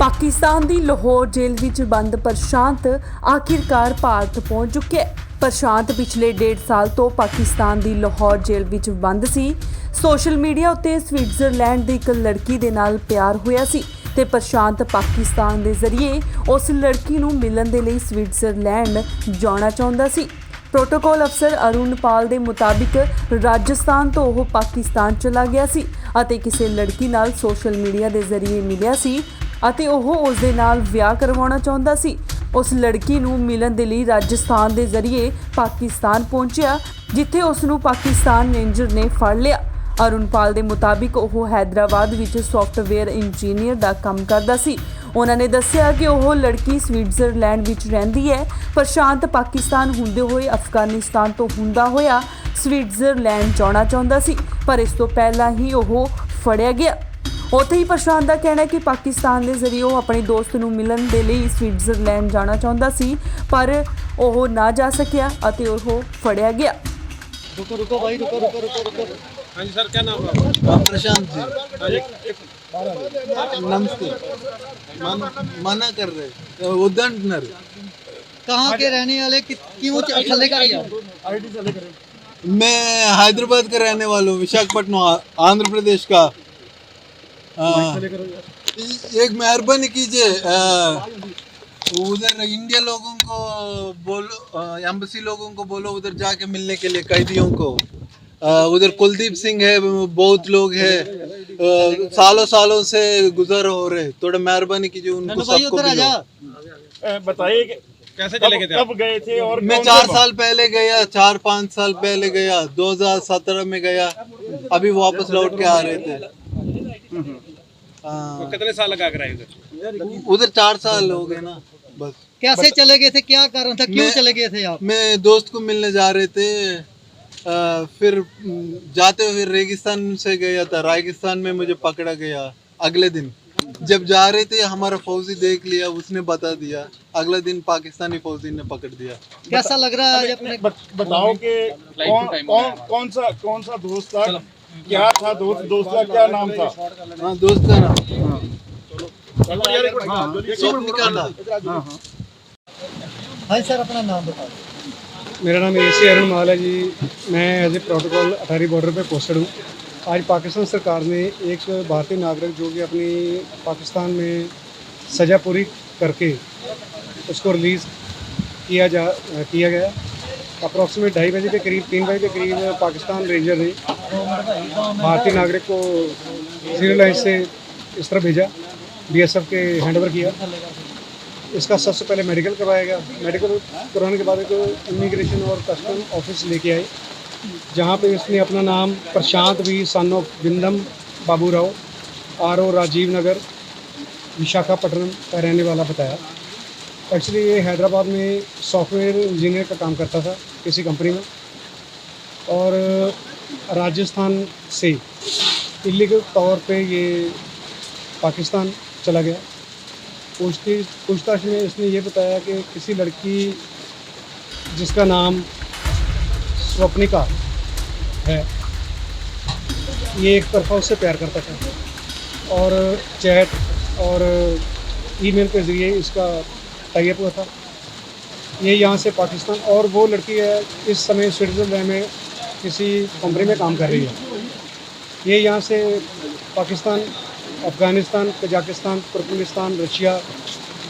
पाकिस्तान की लाहौर जेल विच बंद प्रशांत आखिरकार भारत पहुंच चुके हैं। प्रशांत पिछले 1.5 साल तो पाकिस्तान की लाहौर जेल विच बंद सी। सोशल मीडिया उत्ते स्विट्जरलैंड की एक लड़की दे नाल प्यार होया सी ते प्रशांत पाकिस्तान के जरिए उस लड़की नूं मिलन दे लई स्विट्जरलैंड जाना चाहुंदा सी। प्रोटोकॉल अफसर अरुण पाल के मुताबिक राजस्थान तो वह पाकिस्तान चला गया सी अते किसी लड़की नाल सोशल मीडिया के जरिए मिलिया सी अते ओह उस दे नाल विआह करवाउणा चाहुंदा सी। उस लड़की नूं मिलन दे लई राजस्थान के जरिए पाकिस्तान पहुंचिया जिथे उसनूं पाकिस्तान रेंजर ने फड़ लिया। अरुण पाल के मुताबिक वह हैदराबाद विच सॉफ्टवेयर इंजीनियर का काम करदा सी। उन्होंने दस्सिया कि वह लड़की स्विट्जरलैंड विच रहिंदी है। प्रशांत पाकिस्तान हुंदे होए अफगानिस्तान तो हुंदा होया स्विट्जरलैंड जाना चाहुंदा सी, पर इस तो पहला ही वह फड़िया गया। उत्थे ही प्रशांत का कहना है कि पाकिस्तान के जरिए वह अपने दोस्त नूं मिलन दे लई स्विट्जरलैंड जाना चाहुंदा सी, पर वह ना जा सकिया अते वह फड़िया गया। रुको भाई रुको। हाँ जी सर, क्या नाम है आपका? प्रशांत जी, नमस्ते। मना कर रहे उदंडनर। कहाँ के रहने वाले क्यों चले गए? मैं हैदराबाद का रहने वाला हूँ, विशाखापट्टनम आंध्र प्रदेश का। एक मेहरबानी कीजिए, उधर इंडिया लोगों को बोलो, एम्बेसी लोगों को बोलो उधर जाके मिलने के लिए कैदियों को। उधर कुलदीप सिंह है, बहुत लोग हैं, सालों से गुजर हो रहे। थोड़ा मेहरबानी कीजिए उनको सबको बताइए कैसे चले गए थे? कब गए थे? और मैं 4 साल पहले गया, 4-5 साल पहले गया, 2017 में गया, अभी वापस लौट के आ रहे थे। तो कितने साल लगा कर आए उधर? उधर 4 साल हो गए ना बस। कैसे चले गए थे? क्या कारण था? क्यों चले गए थे आप? मैं दोस्त को मिलने जा रहे थे, फिर जाते हुए रेगिस्तान से गया था, रेगिस्तान में मुझे पकड़ा गया। अगले दिन जब जा रहे थे हमारा फौजी देख लिया, उसने बता दिया, अगले दिन पाकिस्तानी फौजी ने पकड़ दिया। कैसा लग रहा है अपने? बताओ कि कौन सा दोस्त था, क्या था दोस्त का क्या नाम था? हाँ, दोस्त का नाम स्वप्निका था। हाँ सर, अपना नाम बताओ। मेरा नाम ए.सी. अरुण माल है जी। मैं as a protocol Attari border पे पोस्टेड हूँ। आज पाकिस्तान सरकार ने एक भारतीय नागरिक जो कि अपनी पाकिस्तान में सज़ा पूरी करके उसको रिलीज़ किया गया। अप्रॉक्सीमेट 2:30 बजे के करीब, 3 बजे के करीब पाकिस्तान रेंजर ने भारतीय नागरिक को जीरो लाइन से इस तरह भेजा, BSF के हैंडओवर किया। इसका सबसे पहले मेडिकल करवाया गया। मेडिकल करवाने के बाद एक इमिग्रेशन और कस्टम ऑफिस लेके आए, जहाँ पे उसने अपना नाम Prashant V son of Bindam Babu Rao RO Rajiv Nagar Visakhapatnam का रहने वाला बताया। एक्चुअली ये हैदराबाद में सॉफ्टवेयर इंजीनियर का काम करता था किसी कंपनी में, और राजस्थान से इलीगल तौर पे ये पाकिस्तान चला गया। पूछताछ में इसने ये बताया कि किसी लड़की जिसका नाम स्वप्निका है, ये एक तरफा उससे प्यार करता था और चैट और ईमेल के ज़रिए इसका टाइप हुआ था। ये यहाँ से पाकिस्तान, और वो लड़की है इस समय स्विट्ज़रलैंड में किसी कंपनी में काम कर रही है। ये यहाँ से Pakistan, Afghanistan, Kazakhstan, Turkmenistan, Russia,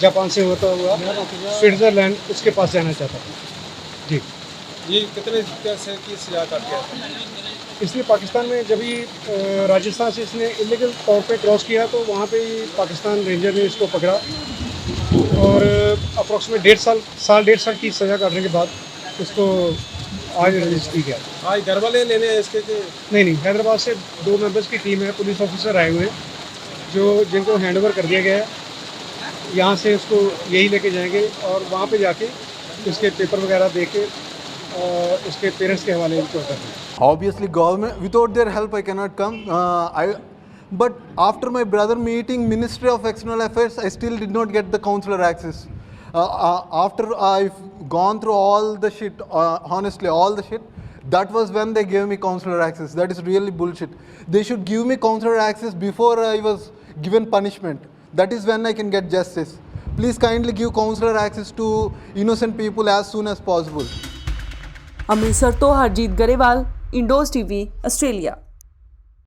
Japan से होता हुआ स्विट्ज़रलैंड उसके पास जाना चाहता था जी। ये कितने से की सजा काट गया? इसलिए पाकिस्तान में जब ही राजस्थान से इसने इलीगल तौर पे क्रॉस किया तो वहाँ पे ही पाकिस्तान रेंजर ने इसको पकड़ा और अप्रॉक्सीमेट 1.5 साल की सज़ा काटने के बाद इसको आज रिलीज़ की गया। आज घर वाले लेने हैं इसके के? नहीं, हैदराबाद से 2 मेंबर्स की टीम है, पुलिस ऑफिसर आए हुए हैं जिनको हैंडओवर कर दिया गया है। यहाँ से इसको यही लेके जाएंगे और वहाँ पे जाके इसके पेपर वगैरह दे के इसके पेरेंट्स के हवाले इनको कर देंगे। Obviously, government, without their help, I cannot come. But after my brother meeting Ministry of External Affairs, I still did not get the consular access. After I've gone through all the shit, honestly, all the shit, that was when they gave me consular access. That is really bullshit. They should give me consular access before I was given punishment. That is when I can get justice. Please kindly give consular access to innocent people as soon as possible. Amritsar ਤੋਂ Harjeet Grewal, ਇੰਡੋਜ਼ TV, Australia.